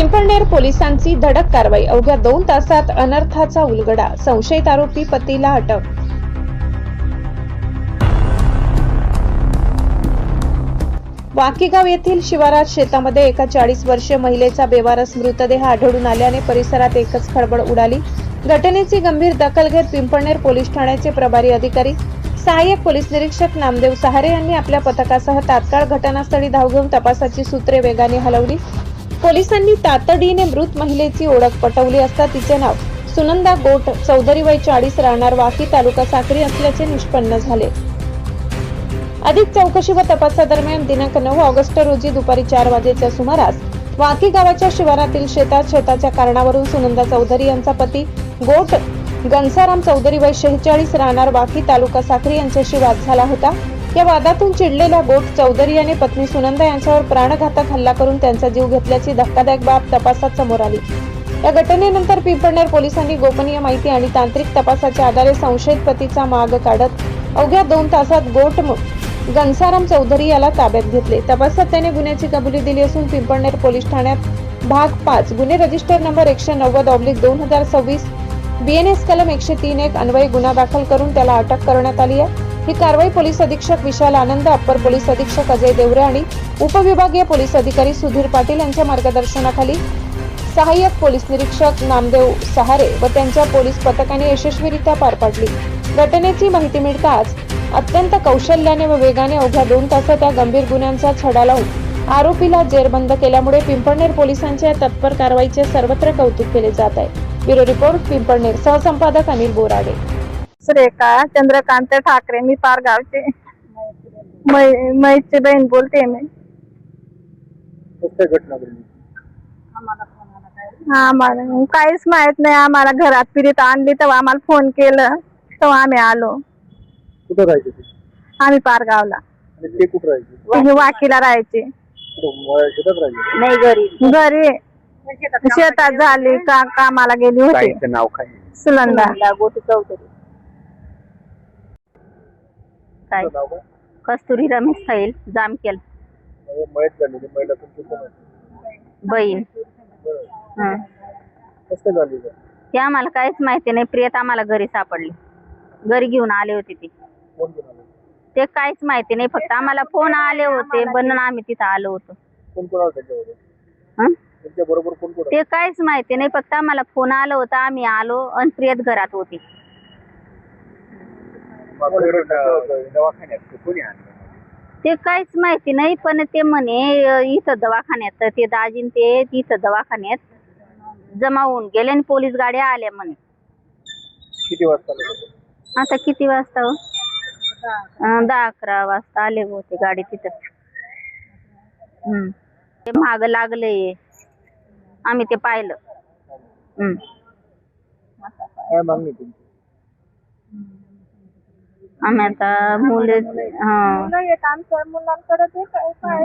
पिंपळनेर पोलिसांची धडक कारवाई। अवघ्या 2 तासात अनर्थाचा उलगडा। संशयित आरोपी पतीला अटक। वाकीगाव येथील शिवारात शेतामध्ये एका 40 वर्षीय महिलेचा बेवारस मृतदेह आढळून आल्याने परिसरात एकच खळबळ उडाली। घटनेची गंभीर दखल घेत पिंपळनेर पोलीस ठाण्याचे प्रभारी अधिकारी सहाय्यक पोलीस निरीक्षक नामदेव सहारे यांनी आपल्या पथकासह तात्काळ घटनास्थळी धाव घेऊन तपासाची सूत्रे वेगाने हलवली। पोलिसांनी तातडीने मृत महिलेची ओळख पटवली असता तिचे नाव सुनंदा गोट चौधरी वय 40 राहणार वाकी तालुका साक्री असल्याचे निष्पन्न झाले। अधिक चौकशी व तपासादरम्यान दिनांक 9 ऑगस्ट रोजी दुपारी 4 वाजेच्या सुमारास वाकी गावाच्या शिवारातील शेताच्या कारणावरून सुनंदा चौधरी यांचा पती गोट गंसाराम चौधरी वय 46 राहणार वाकी तालुका साक्री यांच्याशी वाद झाला होता। या वादातून चिडलेल्या गोट चौधरी याने पत्नी सुनंदा यांच्यावर प्राणघातक हल्ला करून त्यांचा जीव घेतल्याची धक्कादायक बाब तपासात समोर आली। या घटनेनंतर पिंपळनेर पोलिसांनी गोपनीय माहिती आणि तांत्रिक तपासाच्या आधारे संशयित पतीचा माग काढत अवघ्या 2 तासात गोट गंसाराम चौधरी याला ताब्यात घेतले। तपासात त्याने गुन्ह्याची कबुली दिली असून पिंपळनेर पोलीस ठाण्यात भाग 5 गुन्हे रजिस्टर नंबर 190/2026 BNS कलम 103(1) अन्वये गुन्हा दाखल करून त्याला अटक करण्यात आली आहे। ही कारवाई पोलीस अधीक्षक विशाल आनंद, अप्पर पोलीस अधीक्षक अजय देवरे आणि उपविभागीय पोलीस अधिकारी सुधीर पाटील यांच्या मार्गदर्शनाखाली सहाय्यक पोलीस निरीक्षक नामदेव सहारे व त्यांच्या पोलीस पथकाने यशस्वीरित्या पार पाडली। घटनेची माहिती मिळताच अत्यंत कौशल्याने व वेगाने अवघ्या 2 तासात या गंभीर गुन्ह्यांचा छडा लावून आरोपीला जेरबंद केल्यामुळे पिंपळनेर पोलिसांच्या तत्पर कारवाईचे सर्वत्र कौतुक केले जात आहे। ब्युरो रिपोर्ट पिंपळनेर, सहसंपादक अनिल बोराडे। सुरेखा चंद्रकांत ठाकरे, मी पारगावचे मैची बहीण बोलते मी। आम्हाला काहीच माहित नाही। आम्हाला घरात फिरीत आणली तेव्हा आम्हाला फोन केलं तेव्हा आम्ही आलो। कुठं राहायचे ते? आम्ही पारगावला। आणि ते कुठं राहायचे? वाकीला राहायचे। शेतात राहायचे? नाही, घरी शेतात झाली कामाला गेली होती। नाव काय? सुनंदा गोट चौधरी। काय नाव काय? कस्तुरी रमेश साईल जामकेल। मयत झालेली महिला तुमची कोण आहे? बहीण। कसं झाली? ते आम्हाला काहीच माहिती नाही। प्रियत आम्हाला घरी सापडली, घरी घेऊन आले होते ते। कोण घेऊन आले? ते काहीच माहिती नाही, फक्त आम्हाला फोन आले होते म्हणून आम्ही तिथं आलो होतो। कोण कोण आलं त्याच्याबरोबर? त्यांच्या बरोबर कोण कोण? ते काहीच माहिती नाही, फक्त आम्हाला फोन आला होता, आम्ही आलो आणि प्रियत घरात होती। दवाखान्यात कोणी आणलं? ते काहीच माहिती नाही, पण ते म्हणे इथं दवाखान्यात ते दाजीन ते तिथं दवाखान्यात जमा होऊन गेले आणि पोलीस गाड्या आल्या म्हणे। किती वाजता? आता किती वाजता? 10-11 वाजता आले होते गाडी तिथं। ते माग लागले, आम्ही ते पाहिलं। काय मागणी तुमची? आम्ही आता मुले मुलं आहेत आमच्या मुलांकडे ते काय